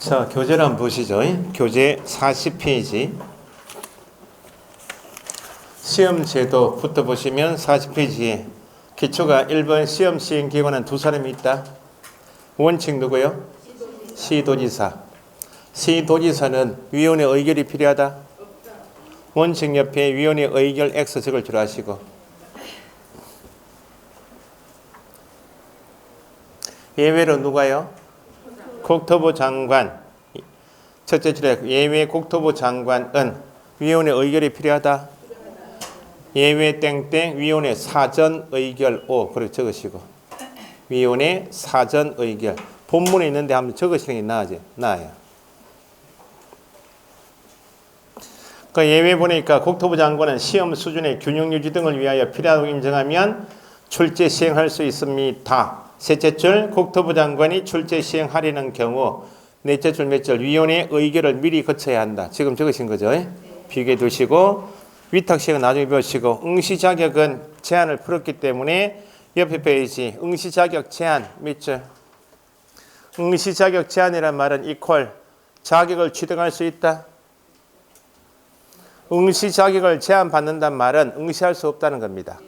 자, 교재를 한번 보시죠. 교재 40페이지. 시험 제도부터 보시면 40페이지에 기초가 1번 시험 시행 기관은 두 사람이 있다. 원칙 누구요? 시도지사. 시도지사는 위원회 의결이 필요하다. 원칙 옆에 위원회 의결 X 적을 줄 아시고. 예외로 누가요? 국토부 장관. 첫째 줄에 예외 국토부 장관은 위원회 의결이 필요하다. 예외 땡땡 위원회 사전 의결 O 그렇게 적으시고 위원회 사전 의결 본문에 있는데 한번 적으시는 게 나아요. 그 예외 보니까 국토부 장관은 시험 수준의 균형 유지 등을 위하여 필요하다고 인정하면 출제 시행할 수 있습니다. 셋째 줄 국토부 장관이 출제 시행하려는 경우 넷째 줄 몇 줄 위원회 의결을 미리 거쳐야 한다. 지금 적으신 거죠? 비교해 두시고 위탁 시행은 나중에 배우시고 응시 자격은 제한을 풀었기 때문에 옆에 페이지 응시 자격 제한 몇 줄? 응시 자격 제한이란 말은 이퀄 자격을 취득할 수 있다. 응시 자격을 제한받는단 말은 응시할 수 없다는 겁니다.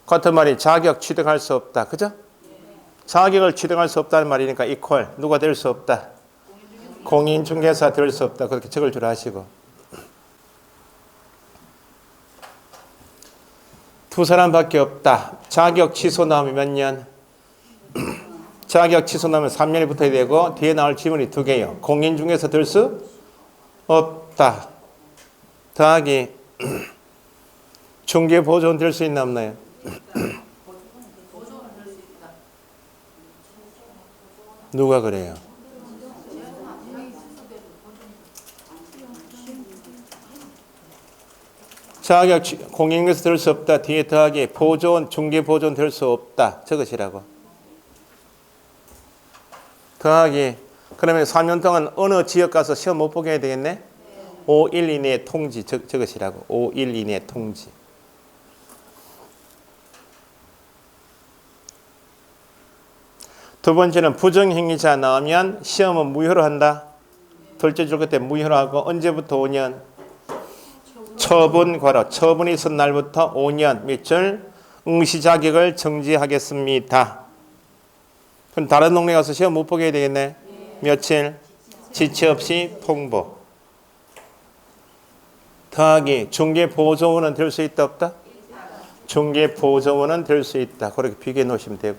같은 말이 자격 취득할 수 없다. 그죠? 자격을 취득할 수 없다는 말이니까 이퀄 누가 될 수 없다. 공인중개사 될 수 없다. 그렇게 적을 줄 아시고. 두 사람밖에 없다. 자격 취소 나오면 몇 년? 자격 취소 나오면 3년이 붙어야 되고 뒤에 나올 지문이 두 개요. 공인중개사 될 수 없다. 더하기 중개보조원 될 수 있나 없나요? 누가 그래요? 자격 공인중개사 될 수 없다. 뒤에 더하기 보조원 중개보조원 될 수 없다. 적으시라고. 더하기 그러면 3년 동안 어느 지역 가서 시험 못 보게 해야 되겠네? 5일 이내 통지 적으시라고. 5일 이내 통지. 두 번째는 부정행위자 나오면 시험은 무효로 한다. 둘째 줄 그때 무효로 하고 언제부터 5년? 처분 괄호 처분이 있은 날부터 5년 몇 줄? 응시 자격을 정지하겠습니다. 그럼 다른 동네 가서 시험 못 보게 해야 되겠네? 며칠? 지체 없이 통보. 더하기 중개보조원은 될 수 있다 없다? 중개보조원은 될 수 있다. 그렇게 비교해 놓으시면 되고.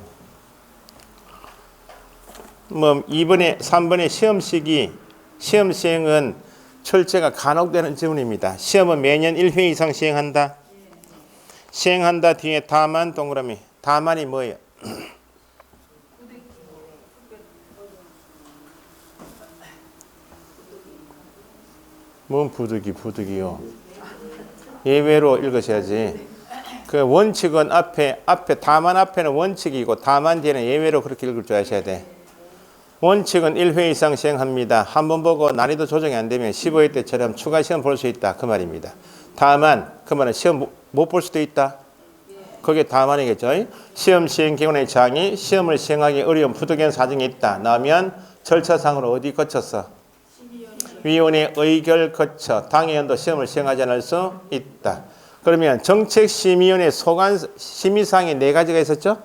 뭐 3번의 시험 시기, 시험 시행은 출제가 간혹 되는 질문입니다. 시험은 매년 1회 이상 시행한다. 시행한다 뒤에 다만 동그라미. 다만이 뭐예요? 뭔 부득이요. 예외로 읽으셔야지. 그 원칙은 앞에 다만 앞에는 원칙이고 다만 뒤에는 예외로 그렇게 읽을 줄 아셔야 돼. 원칙은 1회 이상 시행합니다. 한 번 보고 난이도 조정이 안 되면 15회 때처럼 추가 시험 볼 수 있다. 그 말입니다. 다만 그 말은 시험 못 볼 수도 있다. 그게 다만이겠죠. 시험 시행 기관의 장이 시험을 시행하기 어려운 부득이한 사정이 있다. 나오면 절차상으로 어디 거쳤어? 위원회 의결 거쳐 당해연도 시험을 시행하지 않을 수 있다. 그러면 정책심의위원회 소관 심의사항이 4가지가 있었죠?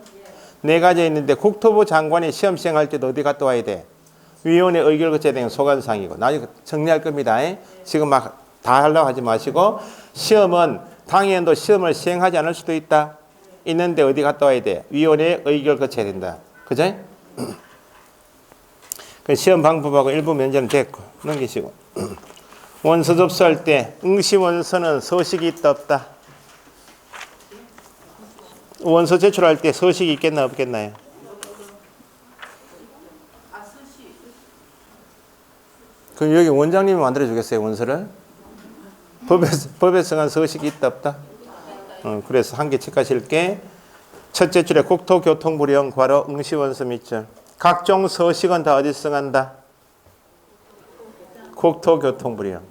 4가지 있는데 국토부 장관이 시험 시행할 때도 어디 갔다 와야 돼? 위원회 의결 거쳐야 되는 소관사항이고 나중에 정리할 겁니다. 지금 막 다 하려고 하지 마시고 시험은 당해연도 시험을 시행하지 않을 수도 있다. 있는데 어디 갔다 와야 돼? 위원회 의결 거쳐야 된다. 그죠? 시험 방법하고 일부 면제는 됐고 넘기시고 원서 접수할 때 응시 원서는 서식이 있다 없다? 원서 제출할 때 서식이 있겠나 없겠나요? 그럼 여기 원장님이 만들어 주겠어요 원서를? 법에 정한 서식이 있다 없다? 그래서 한 개 체크하실 게 첫째 줄에 국토교통부령 괄호 응시원서 밑줄 각종 서식은 다 어디서 정한다? 국토교통부령.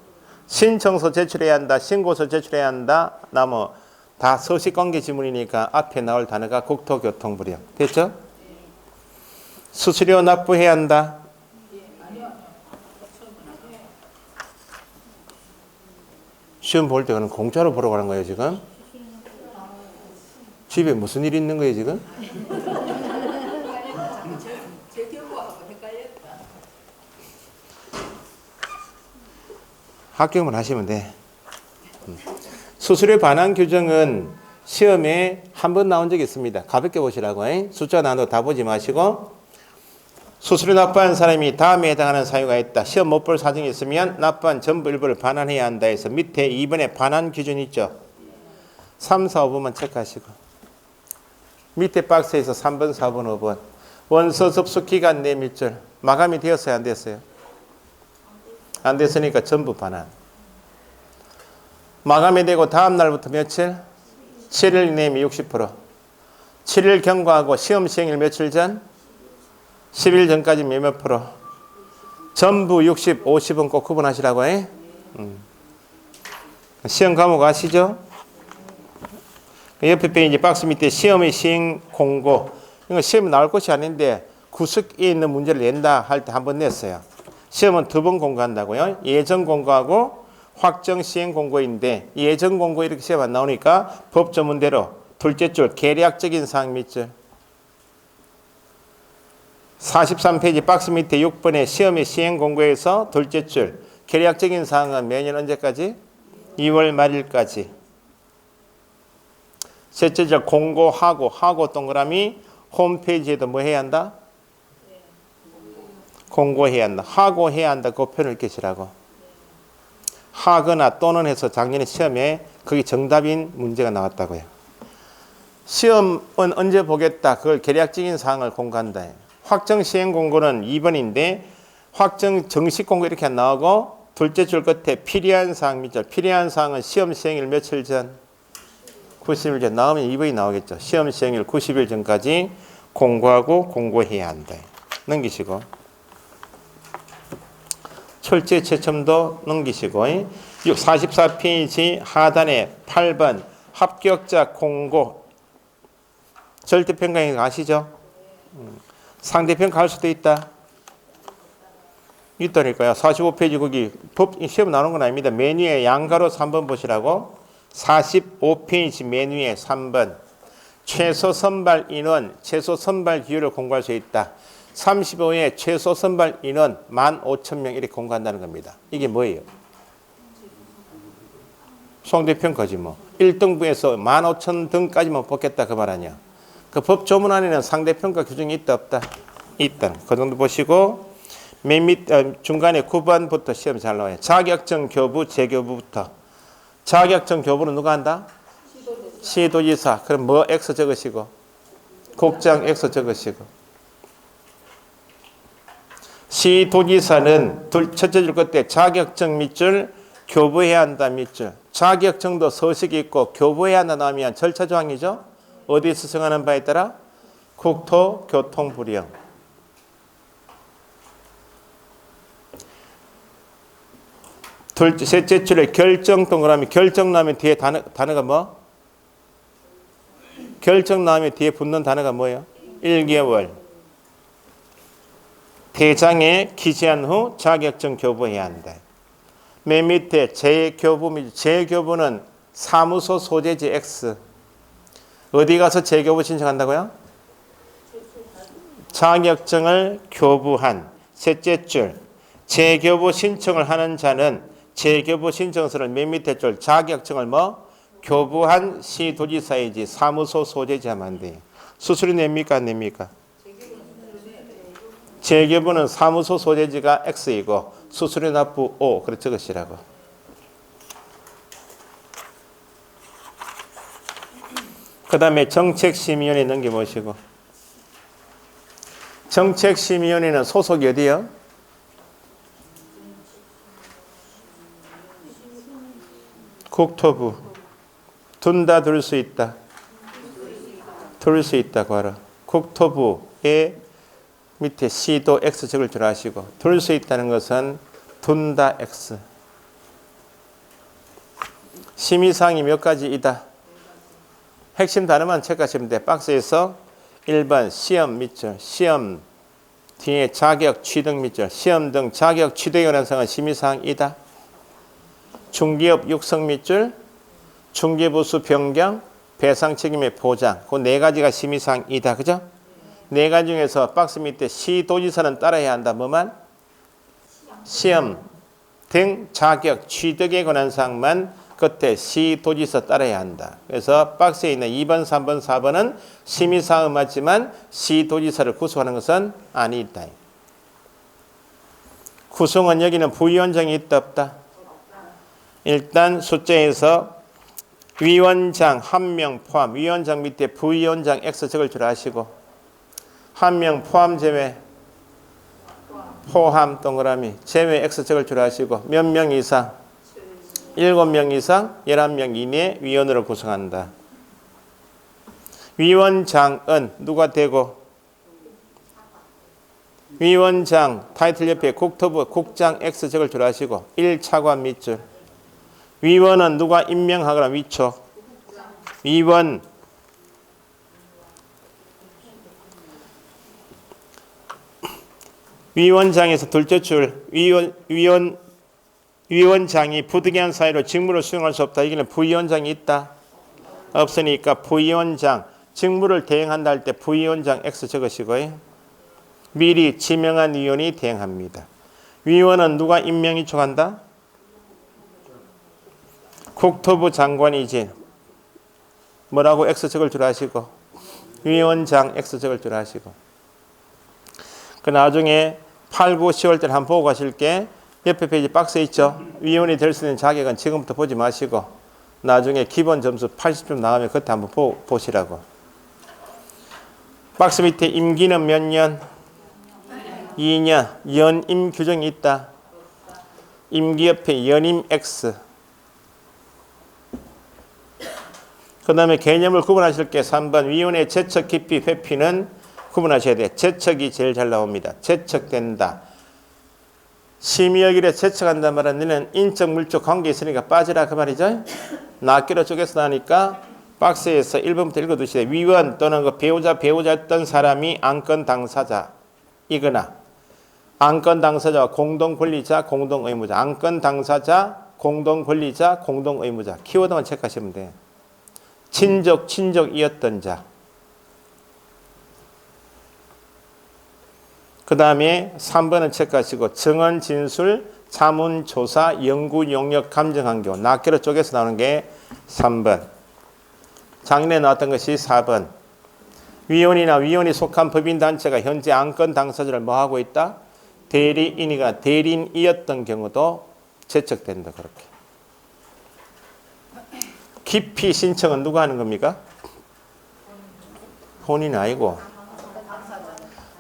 신청서 제출해야 한다. 신고서 제출해야 한다. 나머 다 서식 관계 지문이니까 앞에 나올 단어가 국토교통부령. 됐죠? 수수료 납부해야 한다. 시험 볼 때 그는 공짜로 보러 가는 거예요, 지금? 집에 무슨 일 있는 거예요, 지금? 합격만 하시면 돼. 수술에 관한 규정은 시험에 한 번 나온 적이 있습니다. 가볍게 보시라고. 숫자 나눠 다 보지 마시고. 수술에 납부한 사람이 다음에 해당하는 사유가 있다. 시험 못 볼 사정이 있으면 납부한 전부 일부를 반환해야 한다 해서 밑에 2번에 반환 기준 있죠. 3, 4, 5번만 체크하시고. 밑에 박스에서 3번, 4번, 5번. 원서 접수 기간 내 밑줄. 마감이 되었어요? 안 됐어요? 안 됐으니까 전부 반환. 마감이 되고 다음 날부터 며칠? 7일 이내면 60%. 7일 경과하고 시험 시행일 며칠 전? 10일 전까지 몇몇 프로? 전부 60, 50은 꼭 구분하시라고 해. 시험 과목 아시죠? 옆에 페이지 박스 밑에 시험의 시행 공고. 이거 시험에 나올 것이 아닌데 구석에 있는 문제를 낸다 할 때 한 번 냈어요. 시험은 2번 공고한다고요. 예전 공고하고 확정 시행 공고인데 예전 공고 이렇게 시험 안 나오니까 법 조문대로 둘째 줄 계략적인 사항 밑줄. 43페이지 박스 밑에 6번에 시험의 시행 공고에서 둘째 줄 계략적인 사항은 매년 언제까지? 2월 말일까지. 셋째 줄 공고하고 동그라미 홈페이지에도 뭐 해야 한다? 공고해야 한다. 하고 해야 한다. 그 표현을 계시라고. 하거나 또는 해서 작년에 시험에 그게 정답인 문제가 나왔다고요. 시험은 언제 보겠다. 그걸 계략적인 사항을 공고한다. 확정 시행 공고는 2번인데 확정 정식 공고 이렇게 안 나오고 둘째 줄 끝에 필요한 사항 밑줄. 필요한 사항은 시험 시행일 며칠 전? 90일 전. 나오면 2번이 나오겠죠. 시험 시행일 90일 전까지 공고하고 공고해야 한다. 넘기시고. 철제 채점도 넘기시고. 44페이지 하단에 8번 합격자 공고. 절대평가인 거 아시죠? 상대평가 할 수도 있다. 있다니까요. 45페이지 거기 법 시험 나오는 건 아닙니다. 메뉴에 양가로 3번 보시라고. 45페이지 메뉴에 3번. 최소 선발 인원, 최소 선발 기율을 공고할 수 있다. 35에 최소 선발 인원 15,000명 이렇게 공고한다는 겁니다. 이게 뭐예요? 상대평가지 뭐. 1등부에서 15,000등까지만 뽑겠다 그 말 아니야. 그 법 조문안에는 상대평가 규정이 있다 없다? 있다. 그 정도 보시고 맨 밑 중간에 9번부터 시험 잘 나와요. 자격증 교부 재교부부터. 자격증 교부는 누가 한다? 시도지사. 그럼 뭐 X 적으시고 국장 X 적으시고. 시도지사는 첫째 줄 끝에 자격증 밑줄 교부해야 한다 밑줄. 자격증도 서식이 있고 교부해야 한다 나오면 절차 조항이죠. 어디서 정하는 바에 따라? 국토교통부령. 셋째 줄에 결정 동그라미. 결정 나오면 뒤에 단어가 뭐? 결정 나오면 뒤에 붙는 단어가 뭐예요? 1개월. 대장에 기재한 후 자격증 교부해야 한다. 맨 밑에 재교부는 사무소 소재지 X. 어디 가서 재교부 신청한다고요? 자격증을 교부한. 셋째 줄 재교부 신청을 하는 자는 재교부 신청서를 맨 밑에 줄 자격증을 뭐? 교부한 시도지사이지 사무소 소재지 하면 안 돼요. 수수료 냅니까 안 냅니까? 재교부는 사무소 소재지가 X이고 수수료 납부 O. 그렇게 적으시라고. 그 다음에 정책심의위원회 넘겨보시고. 정책심의위원회는 소속이 어디요? 국토부. 둔다 둘 수 있다. 둘 수 있다고 알아. 국토부에 밑에 시도 X 적을 줄 아시고 둘 수 있다는 것은 둔다 X. 심의사항이 몇 가지이다. 핵심 단어만 체크하시면 돼. 박스에서 1번 시험 밑줄. 시험 뒤에 자격 취득 밑줄. 시험 등 자격 취득에 관한 사항은 심의사항이다. 중개업 육성 밑줄, 중개보수 변경, 배상 책임의 보장. 그 네 가지가 심의사항이다. 그죠? 네 가지 중에서 박스 밑에 시도지사는 따라야 한다. 뭐만? 시험 등 자격, 취득에 관한 사항만 끝에 시도지사 따라야 한다. 그래서 박스에 있는 2번, 3번, 4번은 심의사항 맞지만 시도지사를 구성하는 것은 아니다. 구성은 여기는 부위원장이 있다 없다? 일단 숫자에서 위원장 1명 포함, 위원장 밑에 부위원장 X 적을 줄 아시고 1명 포함 제외, 포함 동그라미 제외 X 적을 줄 아시고 몇 명 이상? 7명 이상 11명 이내 위원으로 구성한다. 위원장은 누가 되고 위원장 타이틀 옆에 국토부 국장 X 적을 줄 아시고 1차관 밑줄. 위원은 누가 임명하거나 위촉. 위원 위원장에서 둘째 줄 위원장이 부득이한 사유로 직무를 수행할 수 없다. 여기는 부위원장이 있다. 없으니까 부위원장 직무를 대행한다 할 때 부위원장 X 적으시고요. 미리 지명한 위원이 대행합니다. 위원은 누가 임명 위촉한다? 국토부 장관이지. 뭐라고 X 적을 줄 아시고 위원장 X 적을 줄 아시고 그 나중에 8, 9, 10월 때는 한번 보고 가실게. 옆에 페이지 박스에 있죠. 위원이 될 수 있는 자격은 지금부터 보지 마시고 나중에 기본 점수 80점 나오면 그때 한번 보시라고. 박스 밑에 임기는 몇 년? 2년. 연임 규정이 있다. 임기 옆에 연임 X. 그 다음에 개념을 구분하실 게 3번 위원의 제척 기피 회피는 구분하셔야 돼. 제척이 제일 잘 나옵니다. 제척된다. 심의역일에 제척한단 말은 너는 인적 물적 관계 있으니까 빠지라 그 말이죠. 낱개로 쪼개서 나니까 박스에서 1번부터 읽어두시되 위원 또는 그 배우자였던 사람이 안건 당사자이거나 안건 당사자와 공동 권리자, 공동 의무자. 안건 당사자, 공동 권리자, 공동 의무자. 키워드만 체크하시면 돼. 친족이었던 자. 그 다음에 3번은 체크하시고 증언, 진술, 자문, 조사, 연구, 용역, 감정한 경우. 낱개로 쪼개서 나오는 게 3번. 작년에 나왔던 것이 4번. 위원이나 위원이 속한 법인단체가 현재 안건 당사자를 뭐하고 있다? 대리인이거나 대리인이었던 경우도 제척된다. 그렇게. 기피 신청은 누가 하는 겁니까? 본인이 아니고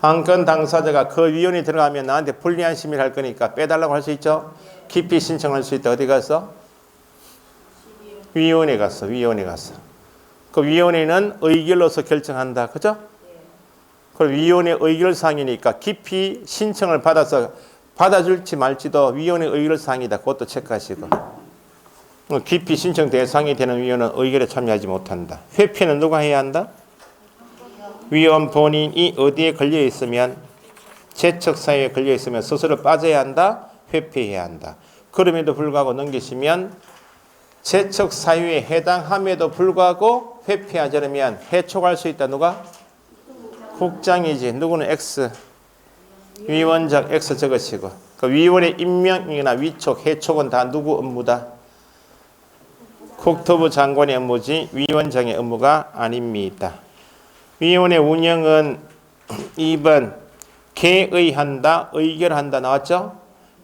안건 당사자가 그 위원이 들어가면 나한테 불리한 심의를 할 거니까 빼달라고 할 수 있죠. 기피 신청할 수 있다. 어디 가서? 위원회 갔어. 위원회 갔어. 그 위원회는 의결로서 결정한다. 그죠? 그 위원회 의결사항이니까 기피 신청을 받아서 받아줄지 말지도 위원회 의결사항이다. 그것도 체크하시고. 기피 신청 대상이 되는 위원은 의결에 참여하지 못한다. 회피는 누가 해야 한다? 위원 본인이 어디에 걸려 있으면 제척 사유에 걸려 있으면 스스로 빠져야 한다. 회피해야 한다. 그럼에도 불구하고 넘기시면 제척 사유에 해당함에도 불구하고 회피하지 않으면 해촉할 수 있다. 누가? 국장이지. 누구는 X. 위원장 X 적으시고 그 위원의 임명이나 위촉, 해촉은 다 누구 업무다? 국토부 장관의 업무지 위원장의 업무가 아닙니다. 위원회 운영은 2번 개의한다, 의결한다 나왔죠?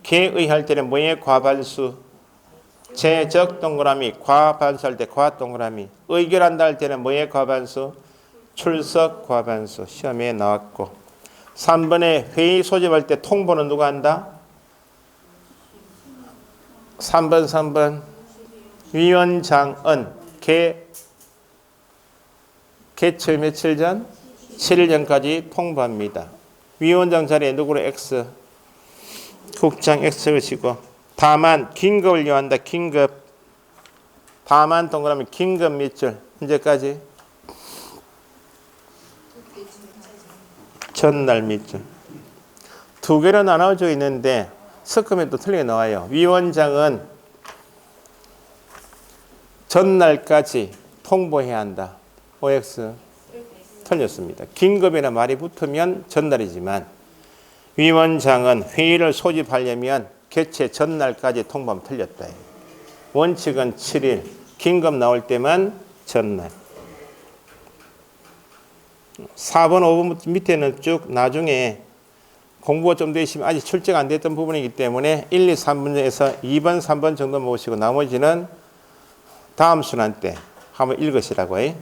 개의할 때는 뭐에 과반수? 제적 동그라미, 과반수할 때 과 동그라미. 의결한다 할 때는 뭐에 과반수? 출석 과반수. 시험에 나왔고 3번에 회의 소집할 때 통보는 누가 한다? 3번 위원장은 개최 며칠 전? 7일 전까지 통보합니다. 위원장 자리에 누구로 X? 국장 X 적으시고 다만 긴급을 요한다. 긴급. 다만 동그라미 긴급 밑줄. 언제까지? 전날 밑줄. 두 개로 나눠져 있는데 섞으면 또 틀리게 나와요. 위원장은 전날까지 통보해야 한다. OX 틀렸습니다. 긴급이나 말이 붙으면 전날이지만 위원장은 회의를 소집하려면 개최 전날까지 통보하면 틀렸다. 원칙은 7일, 긴급 나올 때만 전날. 4번, 5번 밑에는 쭉 나중에 공부가 좀 되시면 아직 출제가 안 됐던 부분이기 때문에 1, 2, 3번에서 2번, 3번 정도 모시고 나머지는 다음 순환 때 한번 읽으시라고 해.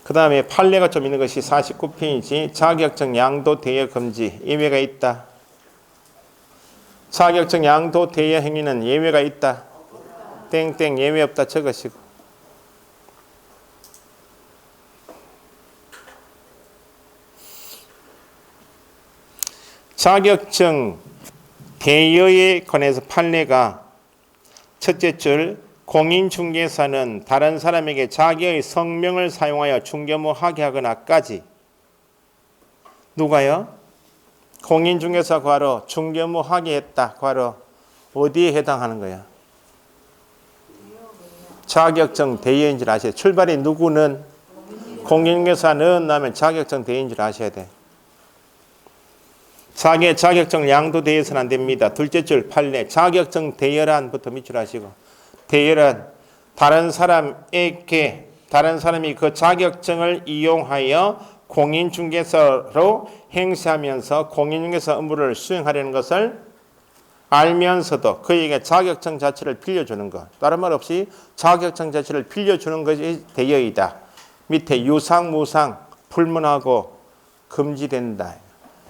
그 다음에 판례가 좀 있는 것이 49페이지 자격증 양도 대여 금지 예외가 있다. 자격증 양도 대여 행위는 예외가 있다. 땡땡 예외 없다 적으시고. 자격증 대여에 관해서 판례가 첫째 줄 공인중개사는 다른 사람에게 자기의 성명을 사용하여 중개무하게 하거나까지 누가요? 공인중개사 괄호 중개무하게 했다. 괄호 어디에 해당하는 거야? 자격증 대여인 줄 아셔야 돼. 출발이 누구는 공인중개사는 하면 자격증 대여인 줄 아셔야 돼. 자기의 자격증 양도 대여서는 안 됩니다. 둘째 줄 판례 자격증 대여란부터 밑줄 하시고 대여란 다른 사람이 그 자격증을 이용하여 공인중개사로 행세하면서 공인중개사 업무를 수행하려는 것을 알면서도 그에게 자격증 자체를 빌려주는 것. 다른 말 없이 자격증 자체를 빌려주는 것이 대여이다. 밑에 유상, 무상, 불문하고 금지된다.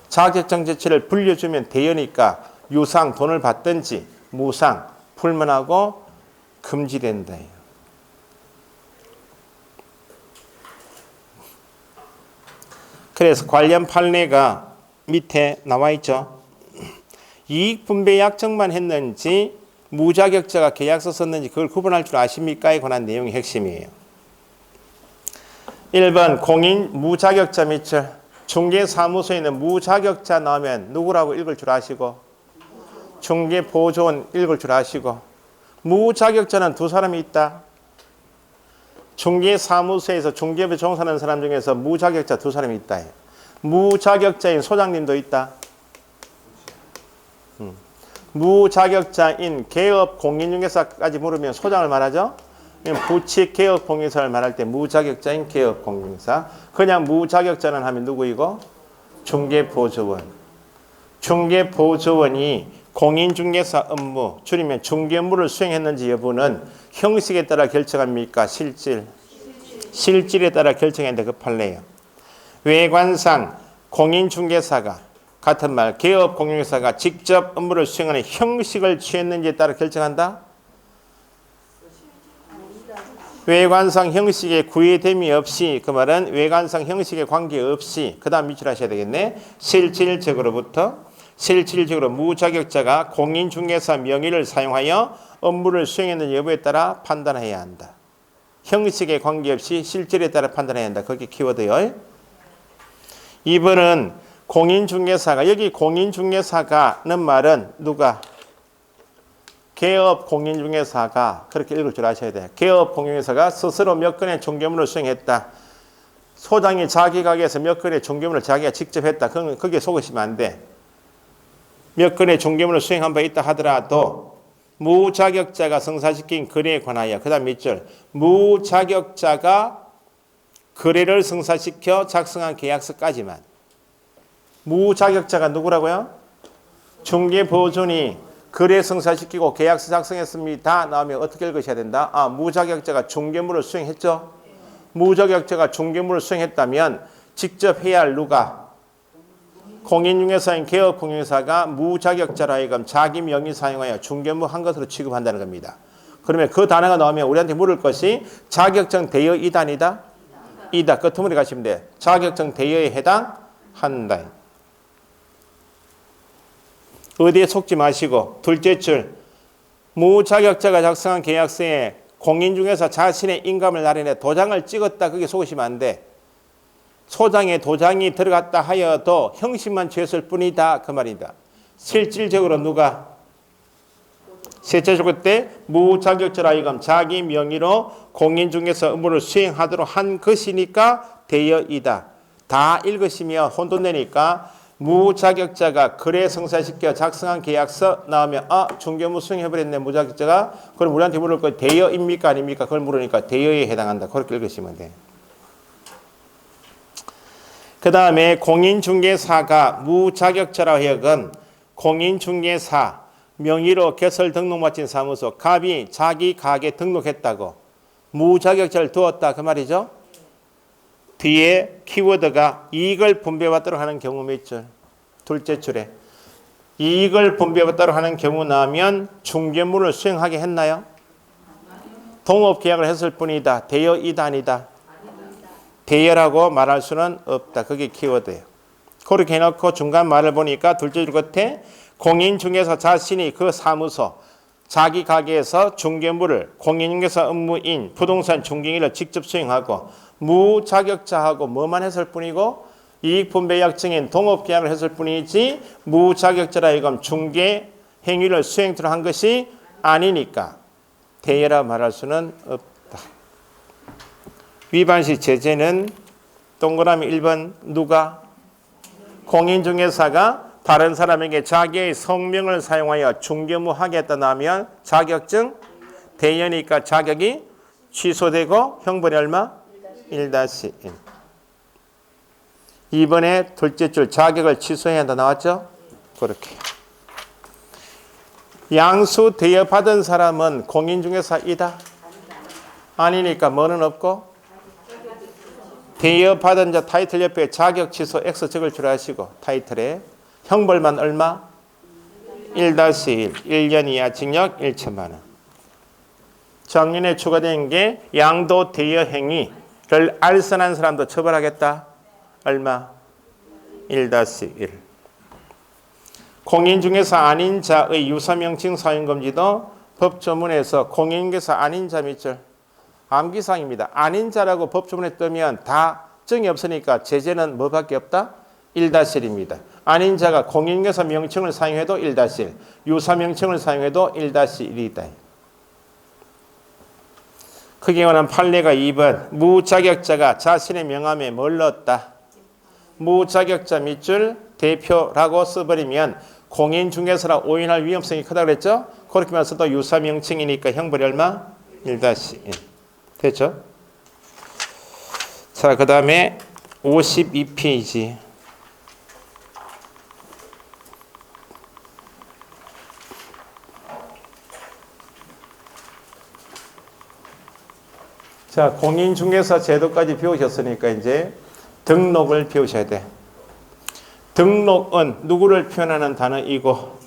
자격증 자체를 빌려주면 대여니까 유상, 돈을 받든지 무상, 불문하고 금지된다. 그래서 관련 판례가 밑에 나와 있죠. 이익분배 약정만 했는지 무자격자가 계약서 썼는지 그걸 구분할 줄 아십니까에 관한 내용이 핵심이에요. 1번 공인 무자격자 밑줄 중개사무소에 있는 무자격자 나오면 누구라고 읽을 줄 아시고 중개보조원 읽을 줄 아시고 무자격자는 두 사람이 있다. 중개사무소에서 중개업에 종사하는 사람 중에서 무자격자 두 사람이 있다. 무자격자인 소장님도 있다. 무자격자인 개업 공인중개사까지 물으면 소장을 말하죠. 부치 개업 공인중개사를 말할 때 무자격자인 개업 공인중개사. 그냥 무자격자는 하면 누구이고? 중개보조원. 중개보조원이 공인중개사 업무, 줄이면 중개 업무를 수행했는지 여부는 형식에 따라 결정합니까? 실질에 따라 결정했는데 그 판례예요. 외관상 공인중개사가 같은 말, 개업 공인중개사가 직접 업무를 수행하는 형식을 취했는지에 따라 결정한다? 외관상 형식에 구애됨이 없이, 그 말은 외관상 형식에 관계없이, 그 다음 밑줄 하셔야 되겠네. 실질적으로 무자격자가 공인중개사 명의를 사용하여 업무를 수행했는 여부에 따라 판단해야 한다. 형식에 관계없이 실질에 따라 판단해야 한다. 그게 키워드요. 2번은 공인중개사가, 여기 공인중개사가는 말은 누가? 개업 공인중개사가, 그렇게 읽을 줄 아셔야 돼요. 개업 공인중개사가 스스로 몇 건의 중개업무를 수행했다. 소장이 자기 가게에서 몇 건의 중개업무를 자기가 직접 했다. 그게 속으시면 안 돼. 몇 건의 중개업무를 수행한 바 있다 하더라도 무자격자가 성사시킨 거래에 관하여, 그 다음 밑줄, 무자격자가 거래를 성사시켜 작성한 계약서까지만. 무자격자가 누구라고요? 중개보존이 거래 성사시키고 계약서 작성했습니다. 나오면 어떻게 읽으셔야 된다? 무자격자가 중개업무를 수행했죠? 무자격자가 중개업무를 수행했다면 직접 해야 할 누가? 공인중개사인 개업 공인중개사가 무자격자로 하여금 자기 명의 사용하여 중개업무 한 것으로 취급한다는 겁니다. 그러면 그 단어가 나오면 우리한테 물을 것이 자격증 대여 이단이다? 이다. 끝머리 가시면 돼. 자격증 대여에 해당한다. 어디에 속지 마시고 둘째 줄 무자격자가 작성한 계약서에 공인중개사 자신의 인감을 나타내 도장을 찍었다. 그게 속으시면 안 돼. 소장에 도장이 들어갔다 하여도 형식만 취했을 뿐이다. 그 말이다. 실질적으로 누가? 셋째 조건 때 무자격자라 하여금 자기 명의로 공인중개사 업무를 수행하도록 한 것이니까 되어이다. 다 읽으시면 혼돈되니까 무자격자가 거래 성사시켜 작성한 계약서 나오면 중개무 수행해버렸네 무자격자가. 그럼 우리한테 물을 거 되어입니까 아닙니까? 그걸 물으니까 되어에 해당한다. 그렇게 읽으시면 돼. 그 다음에 공인중개사가 무자격자라 하여금 공인중개사 명의로 개설 등록 마친 사무소 갑이 자기 가게 등록했다고 무자격자를 두었다 그 말이죠. 뒤에 키워드가 이익을 분배받도록 하는 경우 몇 줄? 둘째 줄에 이익을 분배받도록 하는 경우 나오면 중개무를 수행하게 했나요? 동업계약을 했을 뿐이다. 되어이다 아니다? 되어라고 말할 수는 없다. 그게 키워드예요. 그렇게 해놓고 중간 말을 보니까 둘째 줄 끝에 공인중개사 자신이 그 사무소 자기 가게에서 중개무를 공인중개사 업무인 부동산 중개인을 직접 수행하고 무자격자하고 뭐만 했을 뿐이고 이익분배약정인 동업계약을 했을 뿐이지 무자격자라 이건 중개 행위를 수행토록 한 것이 아니니까 대여라 말할 수는 없다. 위반시 제재는 동그라미 1번 누가? 공인중개사가 다른 사람에게 자기의 성명을 사용하여 중개무 하겠다 나면 자격증 대여니까 자격이 취소되고 형벌이 얼마? 1-1. 이번에 둘째 줄 자격을 취소해야 한다 나왔죠? 그렇게. 양수 대여 받은 사람은 공인중개사이다? 아니니까 뭐는 없고 대여 받은 자 타이틀 옆에 자격 취소 X 적을 줄 아시고 타이틀에 형벌만 얼마? 1-1. 1년 이하 징역 1천만 원. 작년에 추가된 게 양도 대여 행위를 알선한 사람도 처벌하겠다. 얼마? 1-1. 공인중개사 아닌 자의 유사명칭 사용금지도 법조문에서 공인중개사 아닌 자 몇 줄? 암기사항입니다. 아닌 자라고 법조문에 뜨면 다 증이 없으니까 제재는 뭐밖에 없다? 1-1입니다. 아닌 자가 공인중개사 명칭을 사용해도 1-1, 유사명칭을 사용해도 1-1이다. 크게 말하면 판례가 2번 무자격자가 자신의 명함에 뭘 넣었다? 무자격자 밑줄 대표라고 써버리면 공인중개사라 오인할 위험성이 크다고 그랬죠? 그렇게 말해서도 유사명칭이니까 형벌이 얼마? 1-1. 됐죠? 자, 그 다음에 52페이지. 자, 공인중개사 제도까지 배우셨으니까 이제 등록을 배우셔야 돼. 등록은 누구를 표현하는 단어이고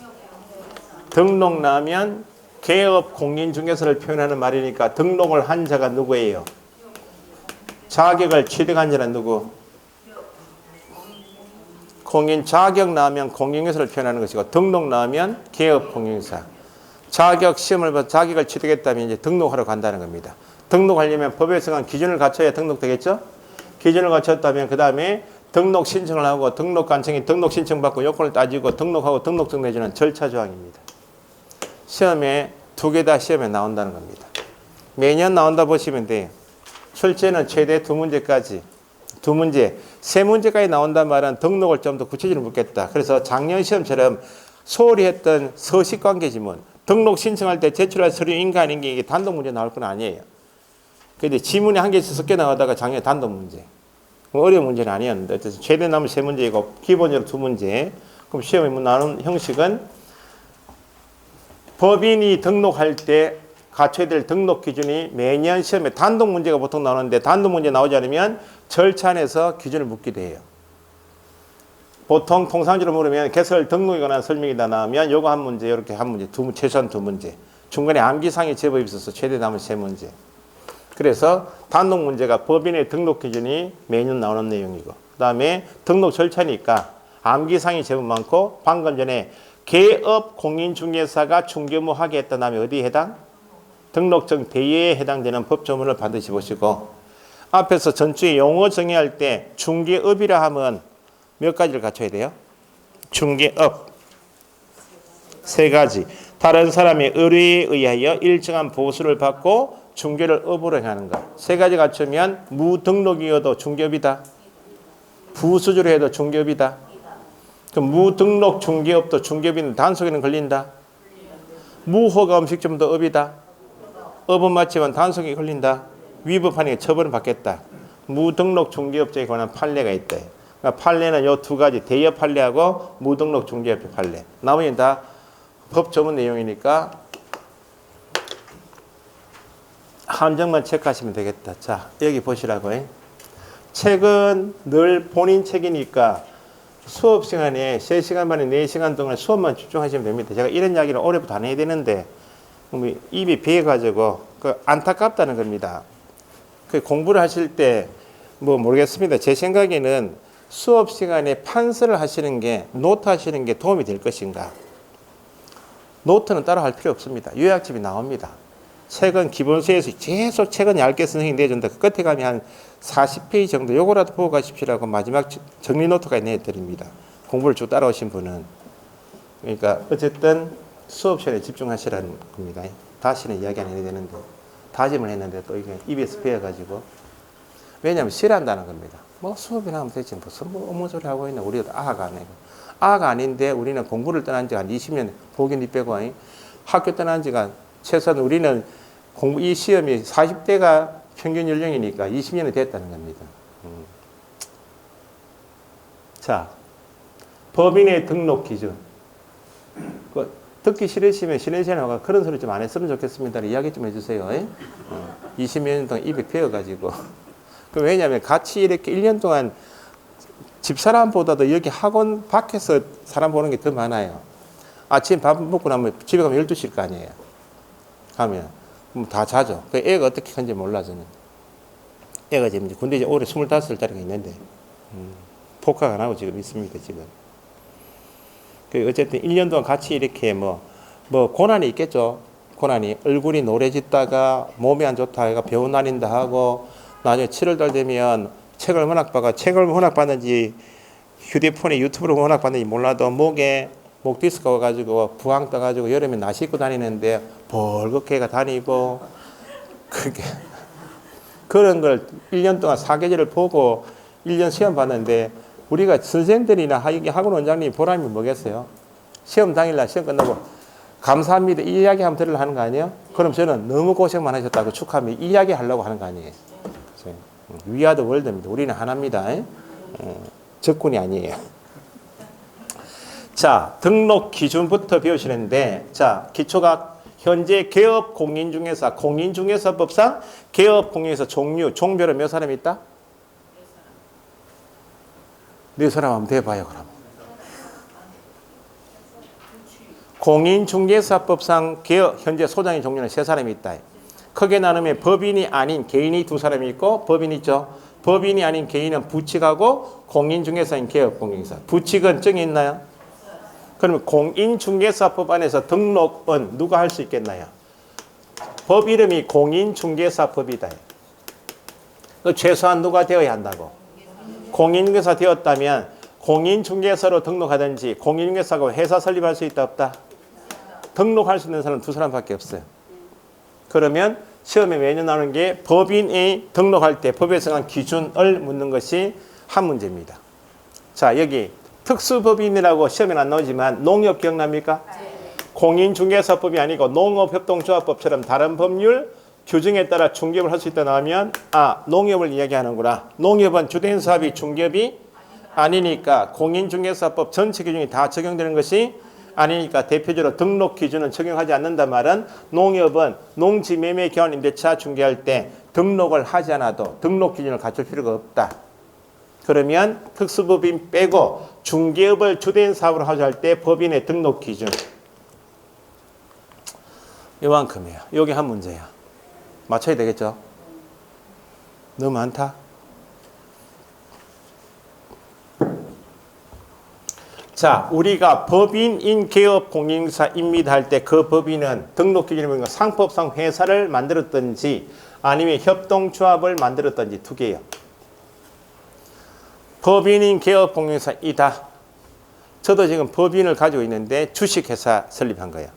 등록 나면 개업 공인중개사를 표현하는 말이니까 등록을 한 자가 누구예요? 자격을 취득한 자는 누구? 공인 자격 나면 공인중개사를 표현하는 것이고 등록 나면 개업 공인중개사. 자격 시험을 봐서 자격을 취득했다면 이제 등록하러 간다는 겁니다. 등록하려면 법에 정한 기준을 갖춰야 등록되겠죠? 기준을 갖췄다면 그 다음에 등록 신청을 하고 등록 간청이 등록 신청 받고 요건을 따지고 등록하고 등록증 내주는 절차 조항입니다. 시험에 2개 다 시험에 나온다는 겁니다. 매년 나온다 보시면 돼요. 출제는 최대 2문제까지 2문제, 3문제까지 나온단 말은 등록을 좀 더 구체적으로 묻겠다. 그래서 작년 시험처럼 소홀히 했던 서식관계지문 등록 신청할 때 제출할 서류인가 아닌가 이게 단독 문제 나올 건 아니에요. 근데 지문이 한 개씩 섞여 나가다가 작년에 단독 문제. 어려운 문제는 아니었는데 어쨌든 최대 남은 3문제이고 기본적으로 2문제. 그럼 시험에 나오는 형식은 법인이 등록할 때 갖춰야 될 등록 기준이 매년 시험에 단독 문제가 보통 나오는데 단독 문제 나오지 않으면 절차 안에서 기준을 묻기도 해요. 보통 통상적으로 물으면 개설 등록에 관한 설명이 다 나오면 요거 한 문제, 이렇게 한 문제, 최소한 2문제. 중간에 암기상이 제법 있어서 최대 남은 3문제. 그래서 단독 문제가 법인의 등록 기준이 매년 나오는 내용이고 그 다음에 등록 절차니까 암기상이 제법 많고 방금 전에 개업 공인중개사가 중개무 하게 했다 하면 어디에 해당? 등록증 대여에 해당되는 법조문을 반드시 보시고 앞에서 전주의 용어 정의할 때 중개업이라 하면 몇 가지를 갖춰야 돼요? 중개업 3가지 다른 사람의 의뢰에 의하여 일정한 보수를 받고 중개를 업으로 하는 것. 세 가지 갖추면 무등록이어도 중개업이다. 부수주로 해도 중개업이다. 그 무등록 중개업도 중개업인 단속에는 걸린다. 무허가 음식점도 업이다. 업은 맞지만 단속에 걸린다. 위법하니까 처벌을 받겠다. 무등록 중개업자에 관한 판례가 있다. 그러니까 판례는 요 두 가지, 대여 판례하고 무등록 중개업 판례. 나머지는 다 법 조문 내용이니까 함정만 체크하시면 되겠다. 자, 여기 보시라고. 책은 늘 본인 책이니까 수업 시간에 3시간 반에 4시간 동안 수업만 집중하시면 됩니다. 제가 이런 이야기를 올해부터 안 해야 되는데 입이 비어가지고 안타깝다는 겁니다. 공부를 하실 때 뭐 모르겠습니다. 제 생각에는 수업 시간에 판서를 하시는 게, 노트 하시는 게 도움이 될 것인가. 노트는 따로 할 필요 없습니다. 요약집이 나옵니다. 책은 기본서에서 계속 책은 얇게 선생님이 내준다. 그 끝에 가면 한 40페이지 정도 요거라도 보고 가십시오라고 마지막 정리 노트가 내드립니다. 공부를 쭉 따라오신 분은. 그러니까 어쨌든 수업 시간에 집중하시라는 겁니다. 다시는 이야기 안 해야 되는데 다짐을 했는데 또 이게 입에서 베어가지고. 왜냐하면 싫어한다는 겁니다. 뭐 수업이나 하면 되지 무슨 뭐 어머 소리 하고 있나. 우리가 아가 아니고. 아가 아닌데 우리는 공부를 떠난 지가 한 20년 보긴 빼고 학교 떠난 지가 최소한 우리는 이 시험이 40대가 평균 연령이니까 20년이 됐다는 겁니다. 자, 법인의 등록 기준. 듣기 싫으시면 쉬는 시간에 와서 그런 소리 좀 안 했으면 좋겠습니다. 이야기 좀 해주세요. 20몇 년 동안 입에 베어가지고. 왜냐하면 같이 이렇게 1년 동안 집사람보다도 여기 학원 밖에서 사람 보는 게 더 많아요. 아침 밥 먹고 나면 집에 가면 12시일 거 아니에요. 가면. 그럼 다 자죠. 애가 어떻게 큰지 몰라, 저는. 애가 지금 군대 이제 올해 25살짜리가 있는데, 복학 안 하고 지금 있습니다, 지금. 어쨌든 1년 동안 같이 이렇게 뭐 고난이 있겠죠. 고난이. 얼굴이 노래짓다가 몸이 안 좋다 해가 병원 다닌다 하고, 나중에 7월달 되면 책을 워낙 봤는지 휴대폰에 유튜브로 워낙 봤는지 몰라도 목에 목 디스크가 와가지고 부항 떠가지고 여름에 나시 입고 다니는데 벌겋게 다니고 그렇게 그런 걸 1년 동안 사계절을 보고 1년 시험 봤는데 우리가 선생들이나 학원 원장님이 보람이 뭐겠어요? 시험 당일날 시험 끝나고 감사합니다 이 이야기 한번 들으려 하는 거 아니에요? 그럼 저는 너무 고생만 하셨다고 축하합니다 이 이야기 하려고 하는 거 아니에요? 위아더 월드입니다. 우리는 하나입니다. 적군이 아니에요. 자, 등록 기준부터 배우시는데, 자, 기초가 현재 개업 공인중개사, 공인중개사법상 개업 공인중개사 종별은 몇 사람이 있다? 네 사람 한번 대봐요, 그럼. 공인중개사법상 개업, 현재 소장의 종류는 3사람이 있다. 크게 나누면 법인이 아닌 개인이 2사람이 있고 법인 있죠. 법인이 아닌 개인은 부칙하고 공인중개사인 개업공인중개사. 부칙은 정이 있나요? 그러면 공인중개사법 안에서 등록은 누가 할 수 있겠나요? 법 이름이 공인중개사법이다. 최소한 누가 되어야 한다고? 공인중개사 되었다면 공인중개사로 등록하든지 공인중개사가 회사 설립할 수 있다 없다? 등록할 수 있는 사람은 2사람밖에 없어요. 그러면 시험에 매년 나오는 게 법인이 등록할 때 법에 정한 기준을 묻는 것이 한 문제입니다. 자, 여기 특수법인이라고 시험에 안 나오지만 농협 기억납니까? 네. 공인중개사법이 아니고 농업협동조합법처럼 다른 법률 규정에 따라 중개업을 할 수 있다 나오면 농협을 이야기하는구나. 농협은 주된 사업이 중개업이 아니니까 공인중개사법 전체 규정이 다 적용되는 것이 아니니까 대표적으로 등록 기준은 적용하지 않는다 말은 농협은 농지 매매 교환 임대차 중개할 때 등록을 하지 않아도 등록 기준을 갖출 필요가 없다. 그러면 특수법인 빼고 중개업을 주된 사업으로 하자 때 법인의 등록 기준 이만큼이에요. 여기 한 문제야. 맞춰야 되겠죠? 너무 많다. 자, 우리가 법인인 개업 공인중개사입니다 할 때 그 법인은 등록 기준이 뭔가 상법상 회사를 만들었든지 아니면 협동조합을 만들었든지 두 개예요. 법인인 개업 공인중개사이다. 저도 지금 법인을 가지고 있는데 주식회사 설립한 거예요.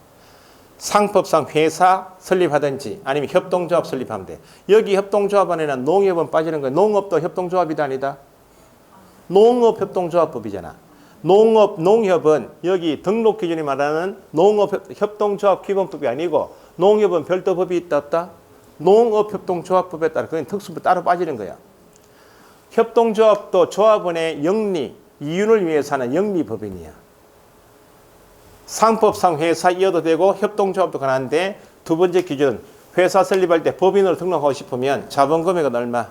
상법상 회사 설립하든지 아니면 협동조합 설립하면 돼. 여기 협동조합 안에는 농협은 빠지는 거야. 농업도 협동조합이다 아니다? 농업협동조합법이잖아. 농협은 여기 등록 기준이 말하는 농업협동조합 기본법이 아니고 농협은 별도 법이 있다 없다? 농업협동조합법에 따라 그건 특수법 따로 빠지는 거야. 협동조합도 조합원의 영리, 이윤을 위해서 하는 영리법인이야. 상법상 회사 이어도 되고 협동조합도 가능한데 두 번째 기준 회사 설립할 때 법인으로 등록하고 싶으면 자본금액은 얼마?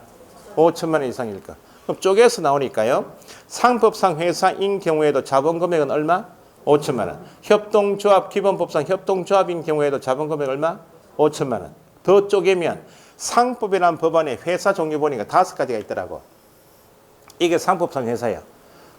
5천만 원 이상일까? 그럼 쪼개서 나오니까요. 상법상 회사인 경우에도 자본금액은 얼마? 5천만 원. 협동조합 기본법상 협동조합인 경우에도 자본금액 얼마? 5천만 원. 더 쪼개면 상법이라는 법안에 회사 종류 보니까 5가지가 있더라고. 이게 상법상 회사야.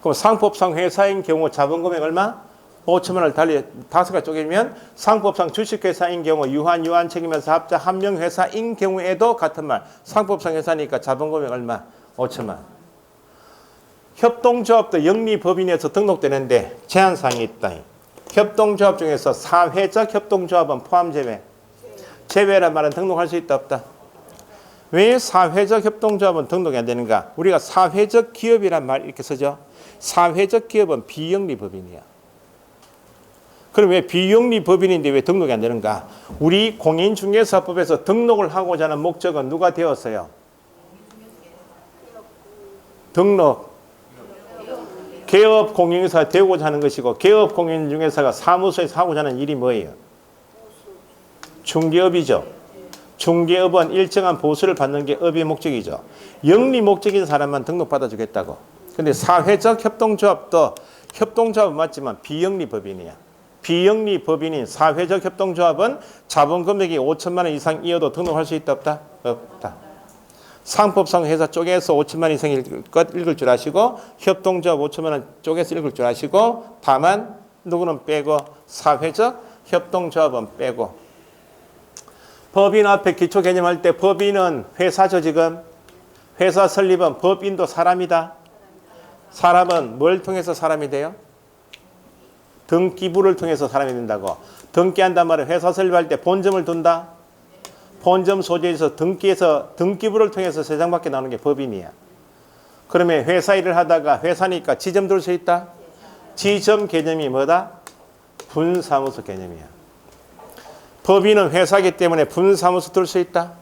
그럼 상법상 회사인 경우 자본금액 얼마? 5천만 원을 달리 5가지 쪼개면 상법상 주식회사인 경우 유한 책임에서 합자 한명회사인 경우에도 같은 말. 상법상 회사니까 자본금액 얼마? 5천만 원. 협동조합도 영리법인에서 등록되는데 제한사항이 있다. 협동조합 중에서 사회적 협동조합은 포함 제외. 제외란 말은 등록할 수 있다 없다? 왜 사회적 협동조합은 등록이 안 되는가? 우리가 사회적 기업이란 말 이렇게 쓰죠. 사회적 기업은 비영리법인이야. 그럼 왜 비영리법인인데 왜 등록이 안 되는가? 우리 공인중개사법에서 등록을 하고자 하는 목적은 누가 되었어요? 등록. 개업 공인중개사가 되고자 하는 것이고 개업 공인중개사가 사무소에서 하고자 하는 일이 뭐예요? 중개업이죠. 중개업은 일정한 보수를 받는 게 업의 목적이죠. 영리 목적인 사람만 등록받아 주겠다고. 근데 사회적 협동조합도 협동조합은 맞지만 비영리 법인이야. 비영리 법인인 사회적 협동조합은 자본 금액이 5천만 원 이상 이어도 등록할 수 있다 없다? 없다. 상법상 회사 쪽에서 5천만 원 이상일 것 읽을 줄 아시고 협동조합 5천만 원 쪽에서 읽을 줄 아시고 다만 누구는 빼고 사회적 협동조합은 빼고 법인 앞에 기초 개념할 때 법인은 회사죠 지금. 회사 설립은 법인도 사람이다. 사람은 뭘 통해서 사람이 돼요? 등기부를 통해서 사람이 된다고. 등기한단 말은 회사 설립할 때 본점을 둔다. 본점 소재에서 등기부를 통해서 세상 밖에 나오는 게 법인이야. 그러면 회사 일을 하다가 회사니까 지점 둘 수 있다. 지점 개념이 뭐다? 분사무소 개념이야. 법인은 회사이기 때문에 분사무소 둘 수 있다.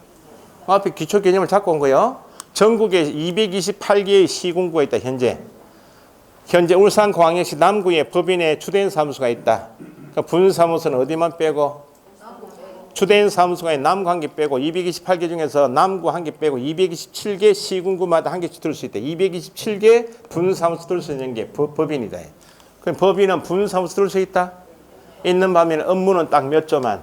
앞에 기초 개념을 잡고 온 거예요. 전국에 228개의 시군구가 있다. 현재 울산광역시 남구에 법인의 주된 사무소가 있다. 그러니까 분사무소는 어디만 빼고? 주된 사무소가 남구 한 개 빼고 228개 중에서 남구 한 개 빼고 227개 시군구마다 한 개씩 둘 수 있다. 227개 분사무소 둘 수 있는 게 법인이다. 그럼 법인은 분사무소 둘 수 있다. 있는 반면에 업무는 딱 몇 조만?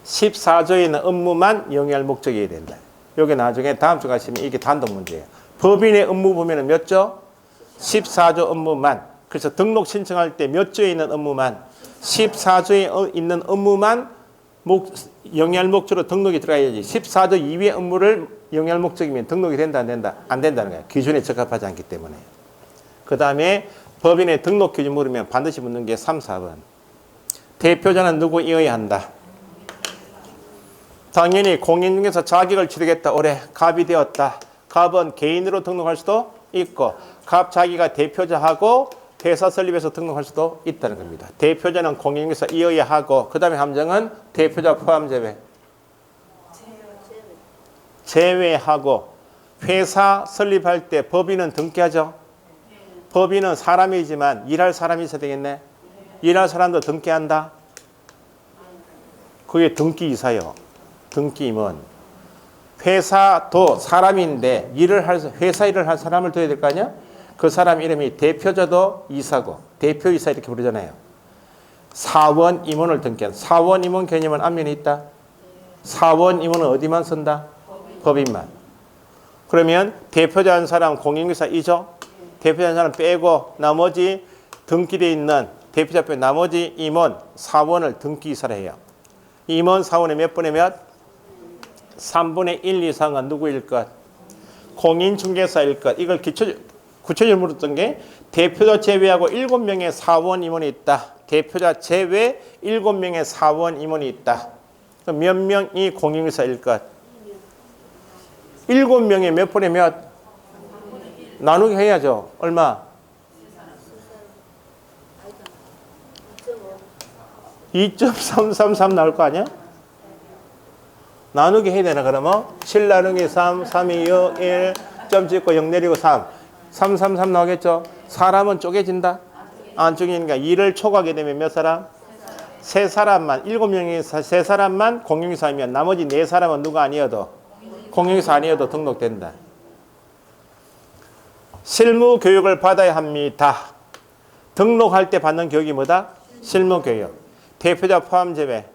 14조에 있는 업무만 영위할 목적이어야 된다. 여기 나중에 다음 주 가시면 이게 단독 문제예요. 법인의 업무 보면 몇 조? 14조 업무만. 그래서 등록 신청할 때 몇 조에 있는 업무만? 14조에 있는 업무만 영위할 목적으로 등록이 들어가야지. 14조 이외의 업무를 영위할 목적이면 등록이 된다 안 된다? 안 된다는 거야. 기준에 적합하지 않기 때문에. 그 다음에 법인의 등록 기준 물으면 반드시 묻는 게 3, 4번. 대표자는 누구이어야 한다? 당연히 공인중개사 자격을 치르겠다. 올해 갑이 되었다. 갑은 개인으로 등록할 수도 있고 갑 자기가 대표자하고 회사 설립해서 등록할 수도 있다는 겁니다. 대표자는 공인중개사이어야 하고 그 다음에 함정은 대표자 포함 제외. 제외하고 회사 설립할 때 법인은 등기하죠. 법인은 사람이지만 일할 사람이 있어야 되겠네. 일할 사람도 등기한다. 그게 등기이사요. 등기임원. 회사도 사람인데 회사 일을 할 사람을 둬야 될 거 아니야? 그 사람 이름이 대표자도 이사고 대표이사 이렇게 부르잖아요. 사원 임원을 등기한 사원 임원 개념은 앞면에 있다. 사원 임원은 어디만 쓴다? 법인만. 그러면 대표자 한 사람 공인중개사이죠. 대표자 한 사람 빼고 나머지 등기되어 있는 대표자 빼고 나머지 임원 사원을 등기이사라 해요. 임원 사원의 몇 분의 몇? 3분의 1 이상은 누구일 것? 공인중개사일 것. 이걸 구체적으로 물었던 게 대표자 제외하고 7명의 사원 임원이 있다. 대표자 제외 7명의 사원 임원이 있다. 그럼 몇 명이 공인중개사일 것? 7명의 몇 분의 몇? 나누기 해야죠. 얼마? 2.333 나올 거 아니야? 나누기 해야 되나 그러면? 7 나누기 3, 3이 6, 1, 점 찍고 0 내리고 3. 333 나오겠죠? 사람은 쪼개진다? 안 쪼개니까 2를 초과하게 되면 몇 사람? 3사람만, 7명이 3사람만 공인중개사이면 나머지 4사람은 누가 아니어도 공인중개사 아니어도 등록된다. 실무 교육을 받아야 합니다. 등록할 때 받는 교육이 뭐다? 실무 교육. 대표자 포함 제외.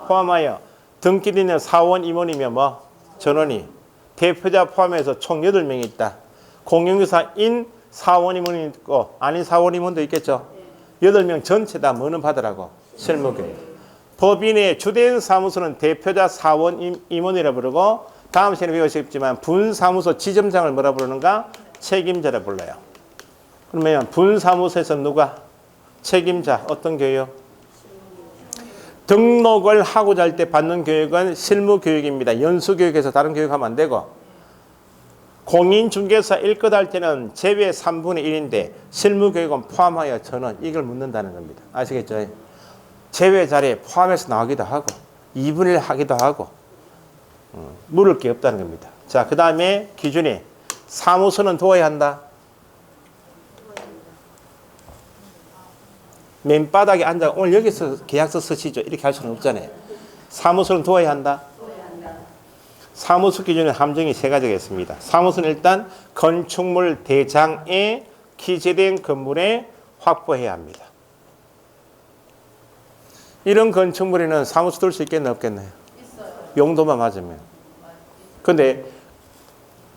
포함하여 등기인은 사원 임원이면 뭐? 전원이. 대표자 포함해서 총 8명이 있다. 공인중개사인 사원 임원이 있고 아닌 사원 임원도 있겠죠. 8명 전체 다 뭐는 받으라고? 실무 교육. 법인의 주된 사무소는 대표자 사원 임원이라 부르고 다음 시간에 배우시겠지만 분사무소 지점장을 뭐라 부르는가? 책임자라 불러요. 그러면 분사무소에서 누가? 책임자. 어떤 교육? 등록을 하고자 할 때 받는 교육은 실무교육입니다. 연수교육에서 다른 교육하면 안 되고 공인중개사 1급 할 때는 제외 3분의 1인데 실무교육은 포함하여 전원 이걸 묻는다는 겁니다. 아시겠죠? 제외 자리에 포함해서 나오기도 하고 2분의 1 하기도 하고 물을 게 없다는 겁니다. 자, 그 다음에 기준이 사무소는 두어야 한다. 맨바닥에 앉아 오늘 여기서 계약서 쓰시죠. 이렇게 할 수는 없잖아요. 사무소는 두어야 한다. 사무소 기준의 함정이 3가지가 있습니다. 사무소는 일단 건축물 대장에 기재된 건물에 확보해야 합니다. 이런 건축물에는 사무소 둘 수 있겠나 없겠나요? 용도만 맞으면. 그런데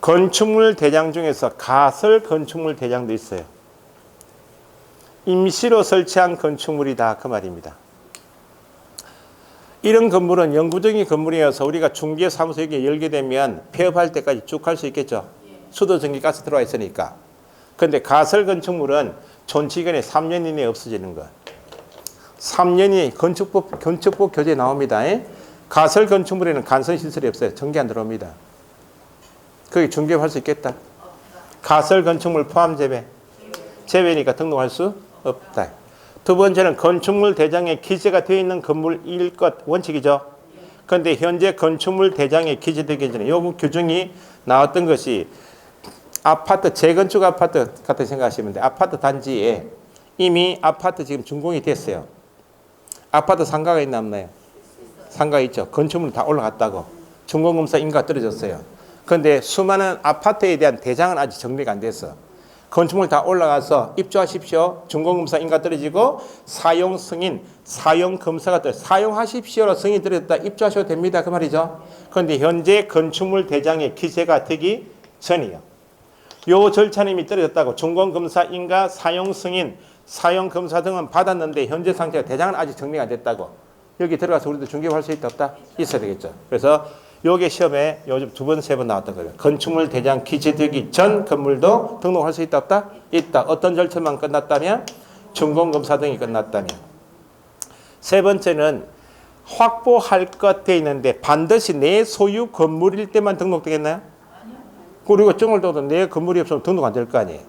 건축물 대장 중에서 가설 건축물 대장도 있어요. 임시로 설치한 건축물이다 그 말입니다. 이런 건물은 영구적인 건물이어서 우리가 중개사무소 여기 열게 되면 폐업할 때까지 쭉 할 수 있겠죠. 수도, 전기, 가스 들어와 있으니까. 그런데 가설 건축물은 존치기간이 3년 이내에 없어지는 것. 3년이 건축법 교재에 나옵니다. 가설 건축물에는 간선시설이 없어요. 전기 안 들어옵니다. 거기 중개할 수 있겠다. 가설 건축물 포함 제외. 제외니까 등록할 수 없다. 두 번째는 건축물 대장에 기재가 되어 있는 건물일 것 원칙이죠. 그런데 현재 건축물 대장에 기재되기 전에 요 규정이 나왔던 것이 아파트, 재건축 아파트 같은 생각하시면 돼요. 아파트 단지에 이미 아파트 지금 준공이 됐어요. 아파트 상가가 있나 없나요? 상가 있죠. 건축물 다 올라갔다고. 준공검사 인가가 떨어졌어요. 그런데 수많은 아파트에 대한 대장은 아직 정리가 안 됐어. 건축물 다 올라가서 입주하십시오. 준공검사 인가 떨어지고 사용 승인, 사용 검사가 사용하십시오로 승인이 떨어졌다. 입주하셔도 됩니다. 그 말이죠. 그런데 현재 건축물 대장에 기재가 되기 전이요. 요 절차는 이미 떨어졌다고. 준공검사 인가, 사용 승인, 사용 검사 등은 받았는데 현재 상태가 대장은 아직 정리가 안 됐다고. 여기 들어가서 우리도 중개할 수 있다 없다? 있어야 되겠죠. 그래서 요게 시험에 요즘 2번, 3번 나왔던 거예요. 건축물 대장 기재되기 전 건물도 등록할 수 있다 없다? 있다. 어떤 절차만 끝났다면? 준공검사 등이 끝났다면. 세 번째는 확보할 것 돼 있는데 반드시 내 소유 건물일 때만 등록되겠나요? 그리고 증을 둬도 내 건물이 없으면 등록 안 될 거 아니에요.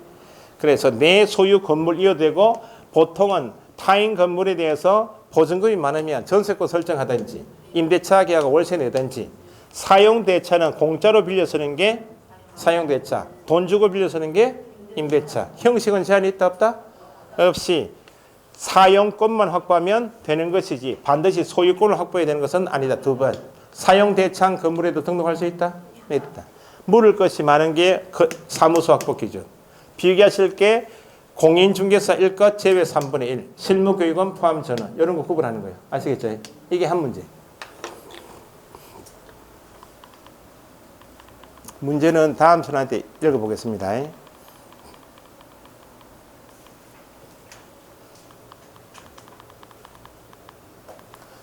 그래서 내 소유 건물이어도 되고 보통은 타인 건물에 대해서 보증금이 많으면 전세권 설정하든지 임대차 계약을 월세 내든지 사용대차는 공짜로 빌려 쓰는 게 사용대차, 돈 주고 빌려 쓰는 게 임대차. 형식은 제한이 있다 없다? 없이 사용권만 확보하면 되는 것이지 반드시 소유권을 확보해야 되는 것은 아니다. 2번. 사용대차한 건물에도 등록할 수 있다? 있다. 물을 것이 많은 게 사무소 확보 기준. 비교하실 게 공인중개사 1것 제외 3분의 1, 실무교육은 포함 전원. 이런 거 구분하는 거예요. 아시겠죠? 이게 한 문제. 문제는 다음 순한테 읽어보겠습니다.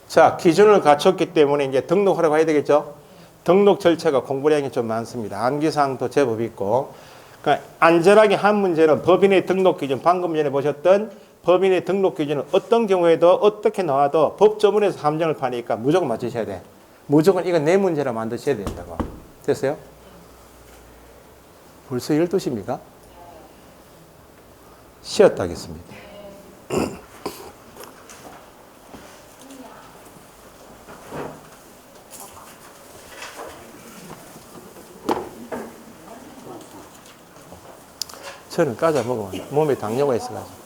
자, 기준을 갖췄기 때문에 이제 등록하라고 해야 되겠죠? 등록 절차가 공부량이 좀 많습니다. 암기사항도 제법 있고. 그러니까 안전하게 한 문제는 법인의 등록 기준, 방금 전에 보셨던 법인의 등록 기준은 어떤 경우에도 어떻게 나와도 법조문에서 함정을 파니까 무조건 맞추셔야 돼. 무조건 이건 내 문제라 만드셔야 된다고. 됐어요? 벌써 12시입니까? 쉬었다 하겠습니다. 저는 과자 먹으면 몸에 당뇨가 있어가지고.